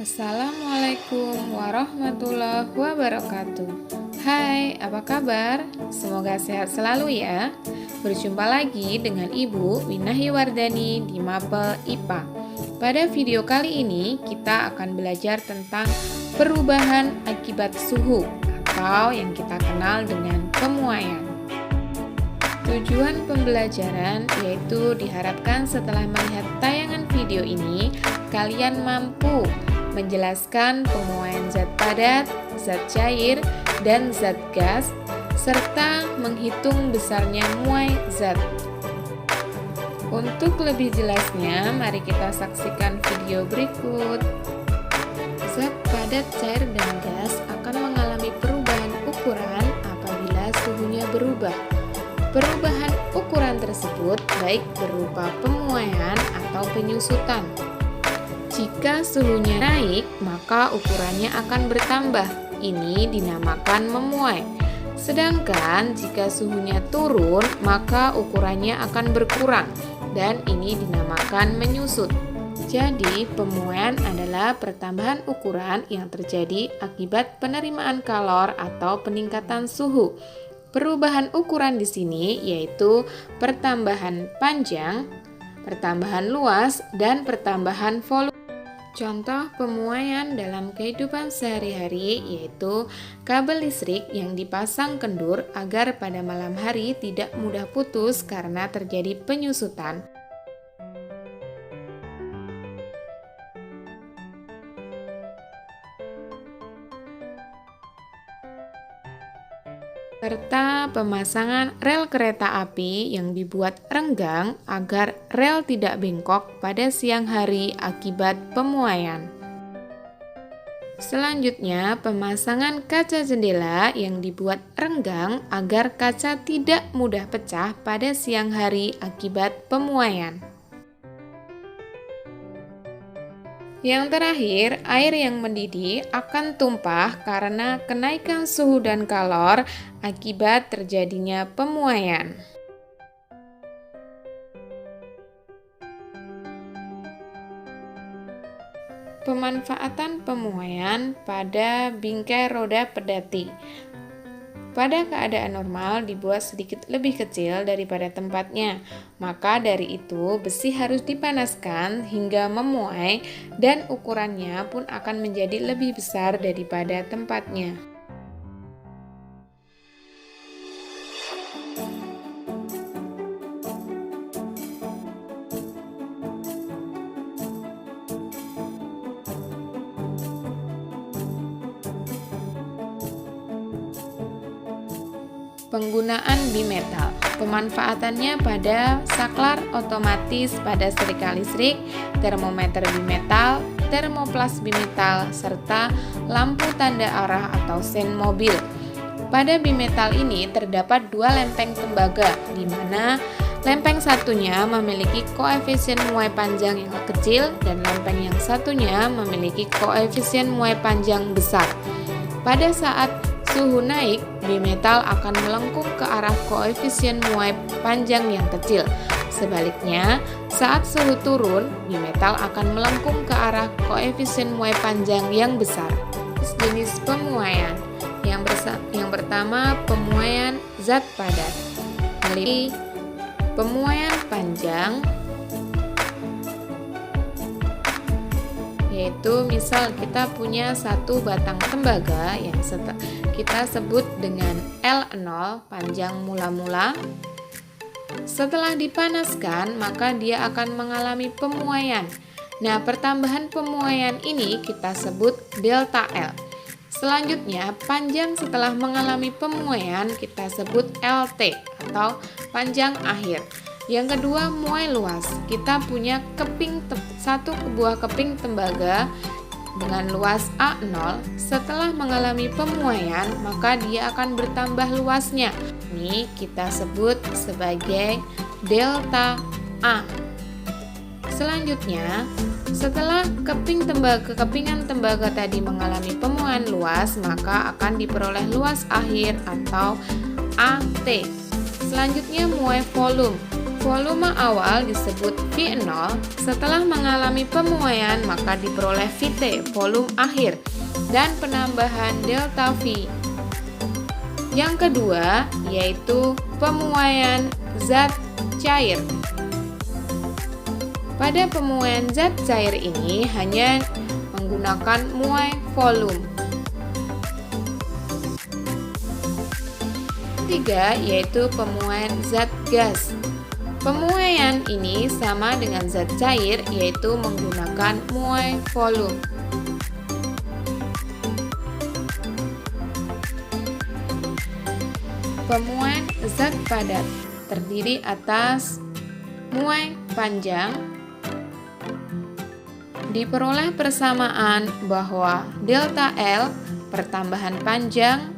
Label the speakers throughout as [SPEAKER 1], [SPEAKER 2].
[SPEAKER 1] Assalamualaikum warahmatullahi wabarakatuh. Hai, apa kabar? Semoga sehat selalu ya. Berjumpa lagi dengan Ibu Winahi Wardani di Mapel IPA. Pada video kali ini kita akan belajar tentang perubahan akibat suhu atau yang kita kenal dengan pemuaian. Tujuan pembelajaran yaitu diharapkan setelah melihat tayangan video ini kalian mampu menjelaskan pemuaian zat padat, zat cair, dan zat gas, serta menghitung besarnya muai zat. Untuk lebih jelasnya, mari kita saksikan video berikut. Zat padat, cair, dan gas akan mengalami perubahan ukuran apabila suhunya berubah. Perubahan ukuran tersebut baik berupa pemuaian atau penyusutan. Jika suhunya naik, maka ukurannya akan bertambah. Ini dinamakan memuai. Sedangkan jika suhunya turun, maka ukurannya akan berkurang dan ini dinamakan menyusut. Jadi, pemuaian adalah pertambahan ukuran yang terjadi akibat penerimaan kalor atau peningkatan suhu. Perubahan ukuran di sini yaitu pertambahan panjang, pertambahan luas, dan pertambahan volume. Contoh pemuaian dalam kehidupan sehari-hari yaitu kabel listrik yang dipasang kendur agar pada malam hari tidak mudah putus karena terjadi penyusutan. Serta pemasangan rel kereta api yang dibuat renggang agar rel tidak bengkok pada siang hari akibat pemuaian. Selanjutnya, pemasangan kaca jendela yang dibuat renggang agar kaca tidak mudah pecah pada siang hari akibat pemuaian. Yang terakhir, air yang mendidih akan tumpah karena kenaikan suhu dan kalor akibat terjadinya pemuaian. Pemanfaatan pemuaian pada bingkai roda pedati. Pada keadaan normal dibuat sedikit lebih kecil daripada tempatnya, maka dari itu besi harus dipanaskan hingga memuai dan ukurannya pun akan menjadi lebih besar daripada tempatnya. Penggunaan bimetal. Pemanfaatannya pada saklar otomatis pada setrika listrik, termometer bimetal, termoplas bimetal, serta lampu tanda arah atau sen mobil. Pada bimetal ini terdapat dua lempeng tembaga, di mana lempeng satunya memiliki koefisien muai panjang yang kecil dan lempeng yang satunya memiliki koefisien muai panjang besar. Pada saat suhu naik, bimetal akan melengkung ke arah koefisien muai panjang yang kecil. Sebaliknya, saat suhu turun, bimetal akan melengkung ke arah koefisien muai panjang yang besar. Jenis pemuaian. Yang pertama, pemuaian zat padat. Memiliki pemuaian panjang, yaitu misal kita punya satu batang tembaga yang kita sebut dengan L0 panjang mula-mula. Setelah dipanaskan maka dia akan mengalami pemuaian. Nah, pertambahan pemuaian ini kita sebut delta L. Selanjutnya, panjang setelah mengalami pemuaian kita sebut LT atau panjang akhir. Yang kedua, muai luas. Kita punya satu buah keping tembaga dengan luas A0. Setelah mengalami pemuaian, maka dia akan bertambah luasnya. Ini kita sebut sebagai delta A. Selanjutnya, setelah kepingan tembaga tadi mengalami pemuaian luas, maka akan diperoleh luas akhir atau AT. Selanjutnya, muai volume. Volume awal disebut V0, setelah mengalami pemuaian maka diperoleh Vt, volume akhir, dan penambahan delta V. Yang kedua yaitu pemuaian zat cair. Pada pemuaian zat cair ini hanya menggunakan muai volume. Ketiga yaitu pemuaian zat gas. Pemuaian ini sama dengan zat cair, yaitu menggunakan muai volume. Pemuaian zat padat terdiri atas muai panjang. Diperoleh persamaan bahwa delta L pertambahan panjang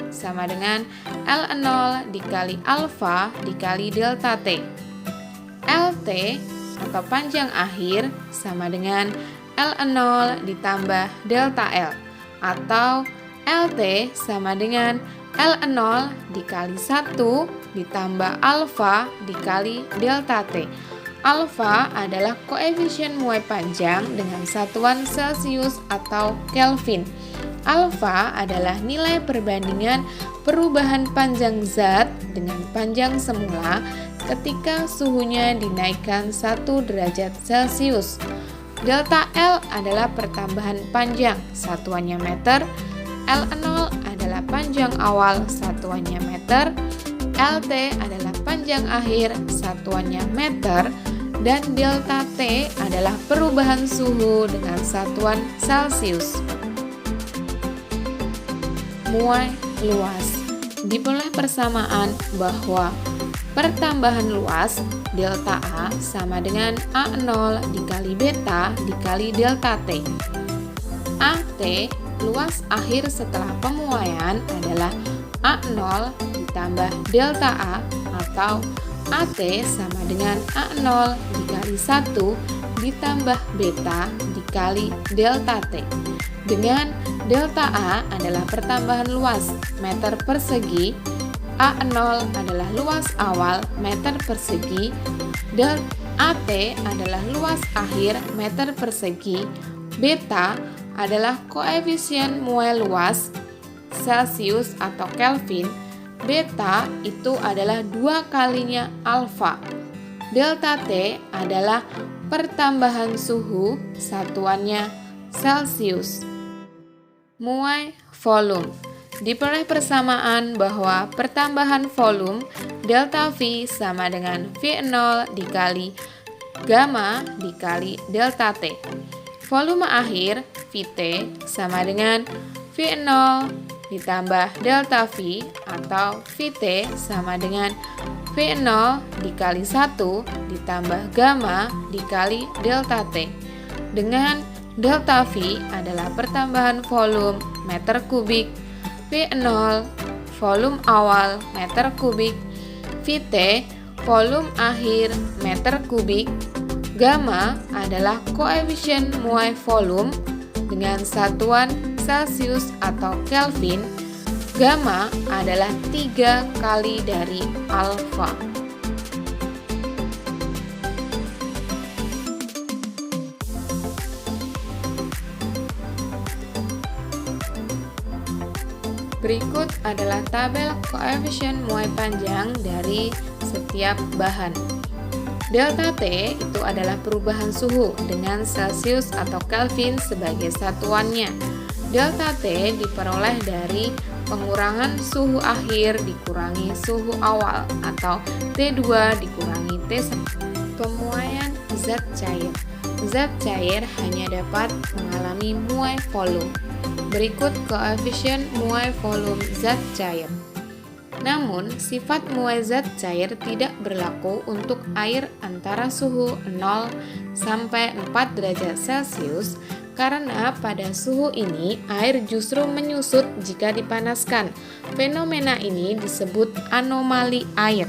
[SPEAKER 1] sama dengan L0 dikali alfa dikali delta T. LT atau panjang akhir sama dengan L0 ditambah delta L, atau LT sama dengan L0 dikali 1 ditambah alfa dikali delta T. Alfa adalah koefisien muai panjang dengan satuan Celcius atau Kelvin. Alfa adalah nilai perbandingan perubahan panjang zat dengan panjang semula ketika suhunya dinaikkan 1 derajat Celcius. Delta L adalah pertambahan panjang, satuannya meter. L0 adalah panjang awal, satuannya meter. LT adalah panjang akhir, satuannya meter. Dan delta T adalah perubahan suhu dengan satuan Celcius. Muai luas. Diperoleh persamaan bahwa pertambahan luas delta A sama dengan A0 dikali beta dikali delta T. AT, luas akhir setelah pemuaian, adalah A0 ditambah delta A, atau AT sama dengan A0 dikali 1 ditambah beta dikali delta T. Dengan delta A adalah pertambahan luas meter persegi, A0 adalah luas awal meter persegi, AT adalah luas akhir meter persegi, beta adalah koefisien muai luas Celcius atau Kelvin. Beta itu adalah 2 kalinya alfa. Delta T adalah pertambahan suhu, satuannya Celcius. Muai volume. Diperoleh persamaan bahwa pertambahan volume delta V sama dengan V0 dikali gamma dikali delta T. Volume akhir Vt sama dengan V0 ditambah delta V, atau Vt sama dengan V0 dikali 1 ditambah gamma dikali delta T. Dengan delta V adalah pertambahan volume meter kubik, V0 volume awal meter kubik, Vt volume akhir meter kubik, gamma adalah koefisien muai volume dengan satuan Celcius atau Kelvin. Gamma adalah 3 kali dari alfa. Berikut adalah tabel koefisien muai panjang dari setiap bahan. Delta T itu adalah perubahan suhu dengan Celcius atau Kelvin sebagai satuannya. Delta T diperoleh dari pengurangan suhu akhir dikurangi suhu awal, atau T2 dikurangi T1. Pemuaian zat cair. Zat cair hanya dapat mengalami muai volume. Berikut koefisien muai volume zat cair. Namun, sifat muai zat cair tidak berlaku untuk air antara suhu 0 sampai 4 derajat Celcius karena pada suhu ini air justru menyusut jika dipanaskan. Fenomena ini disebut anomali air.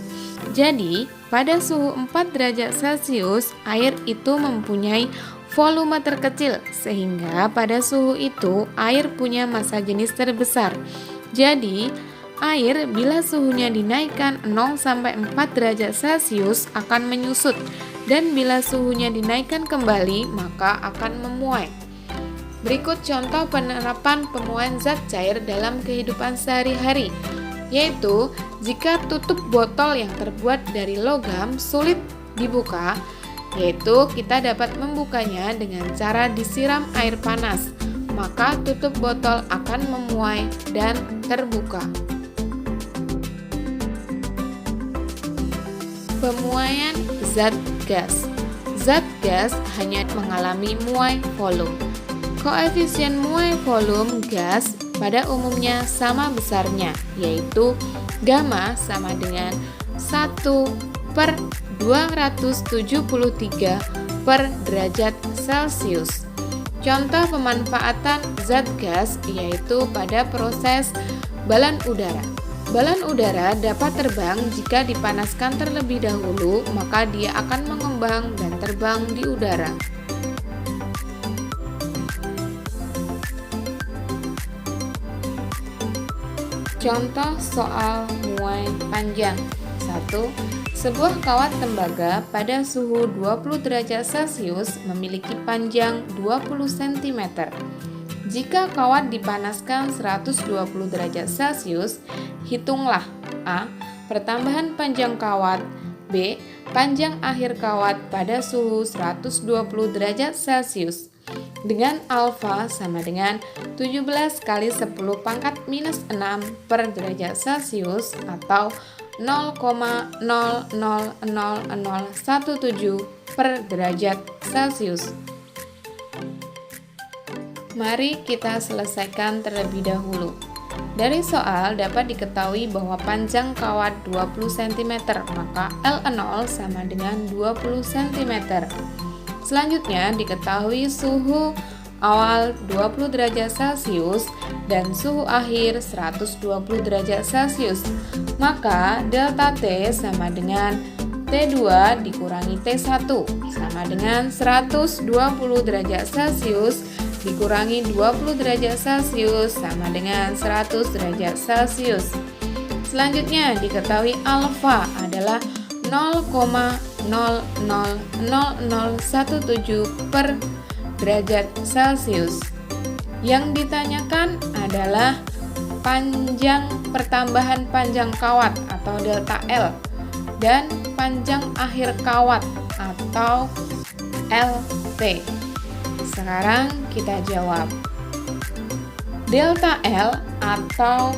[SPEAKER 1] Jadi, pada suhu 4 derajat Celcius, air itu mempunyai volume terkecil sehingga pada suhu itu air punya massa jenis terbesar. Jadi, Air bila suhunya dinaikkan 0-4 derajat Celcius akan menyusut, dan bila suhunya dinaikkan kembali maka akan memuai. Berikut contoh penerapan pemuaian zat cair dalam kehidupan sehari-hari, yaitu jika tutup botol yang terbuat dari logam sulit dibuka, yaitu kita dapat membukanya dengan cara disiram air panas, maka tutup botol akan memuai dan terbuka. Pemuaian zat gas. Zat gas hanya mengalami muai volume. Koefisien muai volume gas pada umumnya sama besarnya, yaitu gamma sama dengan 1/273 per derajat Celcius. Contoh pemanfaatan zat gas yaitu pada proses balon udara. Balon udara dapat terbang jika dipanaskan terlebih dahulu, maka dia akan mengembang dan terbang di udara. Contoh soal muai panjang. 1. Sebuah kawat tembaga pada suhu 20 derajat Celcius memiliki panjang 20 cm. Jika kawat dipanaskan 120 derajat Celcius, hitunglah A. Pertambahan panjang kawat, B. Panjang akhir kawat pada suhu 120 derajat Celcius. Dengan alfa sama dengan 17 kali 10 pangkat minus 6 per derajat Celcius atau 0,000017 per derajat Celcius. Mari kita selesaikan terlebih dahulu. Dari soal dapat diketahui bahwa panjang kawat 20 cm, maka L0 sama dengan 20 cm. Selanjutnya diketahui suhu awal 20 derajat Celcius dan suhu akhir 120 derajat Celcius. Maka delta T sama dengan T2 dikurangi T1 sama dengan 120 derajat Celcius dikurangi 20 derajat Celcius sama dengan 100 derajat Celcius. Selanjutnya diketahui alfa adalah 0,000017 per derajat Celcius. Yang ditanyakan adalah panjang pertambahan panjang kawat atau delta L dan panjang akhir kawat atau LT. Sekarang kita jawab. Delta L atau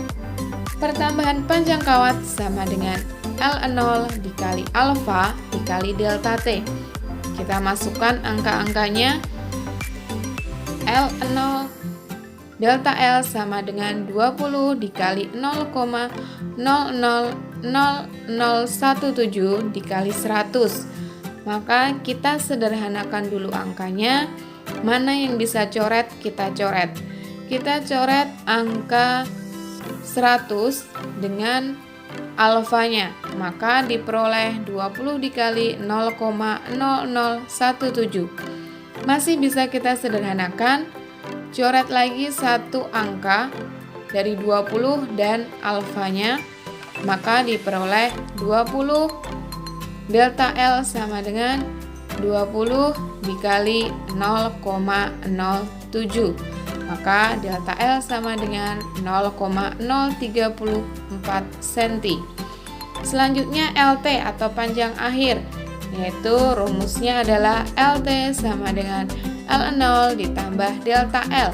[SPEAKER 1] pertambahan panjang kawat sama dengan L0 dikali alfa dikali delta T. Kita masukkan angka-angkanya. L0 delta L sama dengan 20 dikali 0,000017 dikali 100. Maka kita sederhanakan dulu angkanya. Mana yang bisa coret, kita coret. Kita coret angka 100 dengan alfanya, maka diperoleh 20 dikali 0,0017. Masih bisa kita sederhanakan, coret lagi satu angka dari 20 dan alfanya, maka diperoleh 20 delta L sama dengan 20 dikali 0,07. Maka delta L sama dengan 0,034 cm. Selanjutnya LT atau panjang akhir, yaitu rumusnya adalah LT sama dengan L0 ditambah delta L.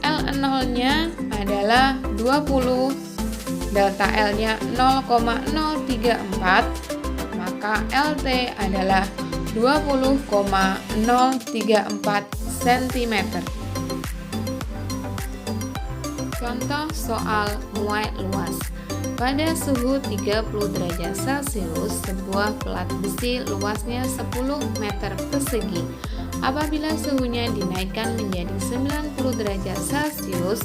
[SPEAKER 1] L0-nya adalah 20, delta L-nya 0,034, maka LT adalah 20,034 cm. Contoh soal muai luas. Pada suhu 30 derajat Celcius, sebuah pelat besi luasnya 10 meter persegi. Apabila suhunya dinaikkan menjadi 90 derajat Celcius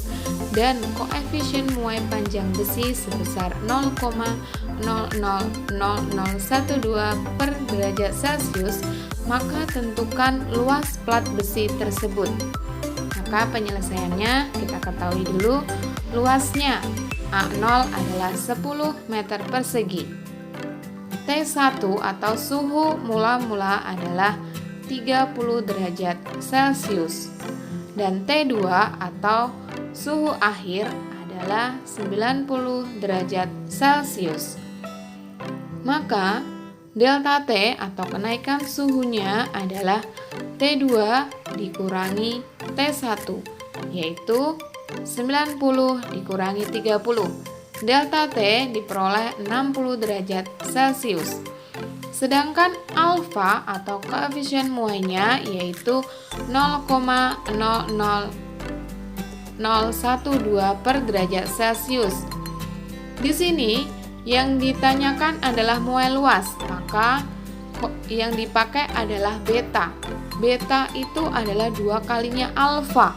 [SPEAKER 1] dan koefisien muai panjang besi sebesar 0,000012 per derajat Celcius, maka tentukan luas pelat besi tersebut. Maka penyelesaiannya kita ketahui dulu luasnya A0 adalah 10 meter persegi. T1 atau suhu mula-mula adalah 30 derajat Celcius. Dan T2 atau suhu akhir adalah 90 derajat Celcius. Maka delta T atau kenaikan suhunya adalah T2 dikurangi T1, yaitu 90 dikurangi 30. Delta T diperoleh 60 derajat Celcius. Sedangkan alfa atau koefisien muainya yaitu 0,00012 per derajat Celcius. Di sini yang ditanyakan adalah muai luas, maka yang dipakai adalah beta. Beta itu adalah 2 kalinya alfa.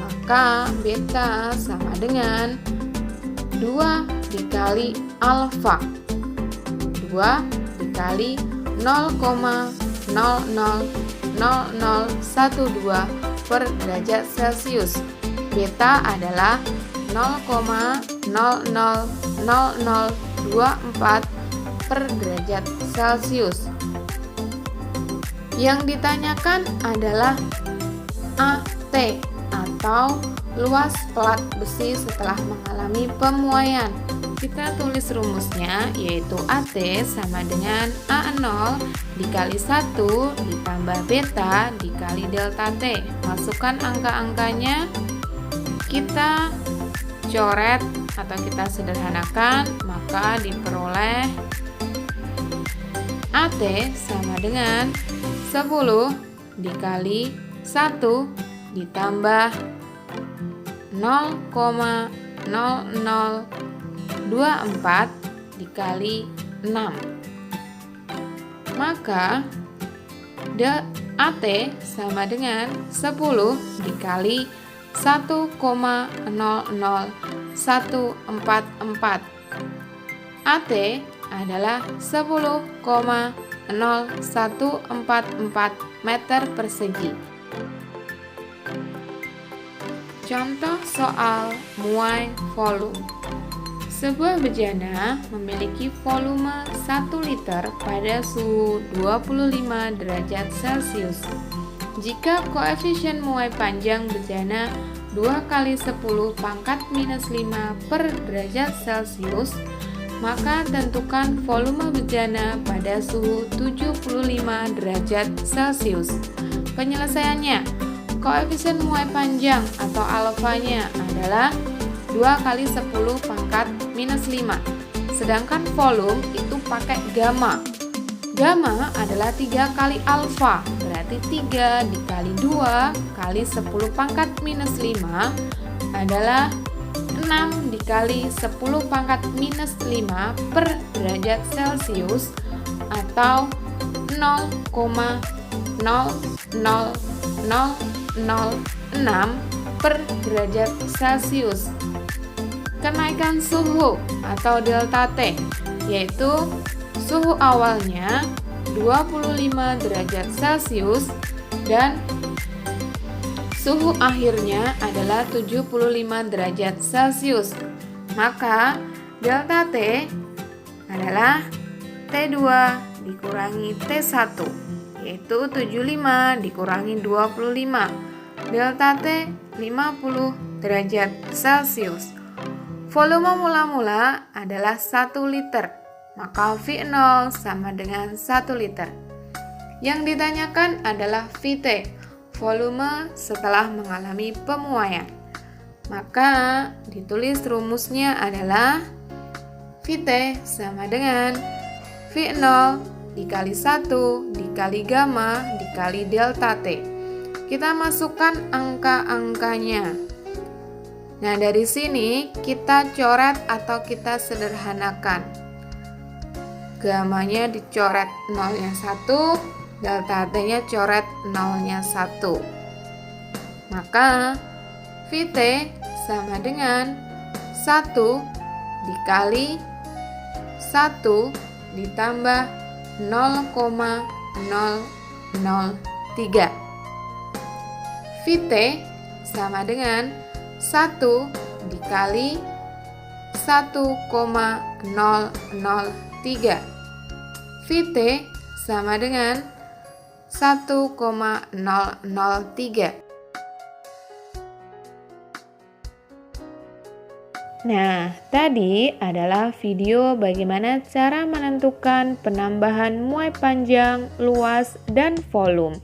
[SPEAKER 1] Maka beta sama dengan 2 dikali alfa. 2 dikali 0,000012 per derajat Celcius. Beta adalah 0,000024 per derajat Celcius. Yang ditanyakan adalah AT atau luas pelat besi setelah mengalami pemuaian. Kita tulis rumusnya, yaitu AT sama dengan A0 dikali 1 ditambah beta dikali delta T. Masukkan angka-angkanya, kita coret atau kita sederhanakan, maka diperoleh AT sama dengan 10 dikali 1 ditambah 0,0024 dikali 6. Maka AT sama dengan 10 dikali 1,00144. AT adalah 10,0144 meter persegi. Contoh soal muai volume. Sebuah bejana memiliki volume 1 liter pada suhu 25 derajat Celcius. Jika koefisien muai panjang bejana 2 kali 10 pangkat minus 5 per derajat Celcius, maka tentukan volume bejana pada suhu 75 derajat Celcius. Penyelesaiannya, koefisien muai panjang atau alfanya adalah 2 kali 10 pangkat minus 5. Sedangkan volume itu pakai gamma. Gamma adalah 3 kali alfa, berarti 3 dikali 2 kali 10 pangkat minus 5 adalah 6 dikali 10 pangkat minus 5 per derajat Celcius atau 0,00006 per derajat Celcius. Kenaikan suhu atau delta T yaitu suhu awalnya 25 derajat Celcius dan suhu akhirnya adalah 75 derajat Celcius. Maka delta T adalah T2 dikurangi T1, yaitu 75 dikurangi 25. Delta T 50 derajat Celcius. Volume mula-mula adalah 1 liter, maka V0 sama dengan 1 liter. Yang ditanyakan adalah Vt, volume setelah mengalami pemuaian. Maka ditulis rumusnya adalah Vt sama dengan V0 dikali 1 dikali gamma dikali delta T. Kita masukkan angka-angkanya. Nah, dari sini kita coret atau kita sederhanakan. Gammanya dicoret 0-nya 1, delta T-nya coret 0-nya 1. Maka Vt sama dengan 1 dikali 1 ditambah 0,003. Vt sama dengan 1 dikali 1,003. VT sama dengan 1,003. Nah, tadi adalah video bagaimana cara menentukan penambahan muai panjang, luas, dan volume.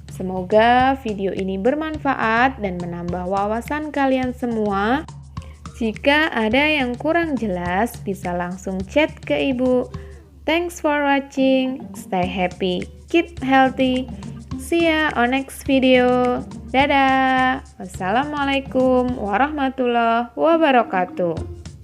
[SPEAKER 1] Semoga video ini bermanfaat dan menambah wawasan kalian semua. Jika ada yang kurang jelas, bisa langsung chat ke Ibu. Thanks for watching. Stay happy, keep healthy. See ya on next video. Dadah. Wassalamualaikum warahmatullahi wabarakatuh.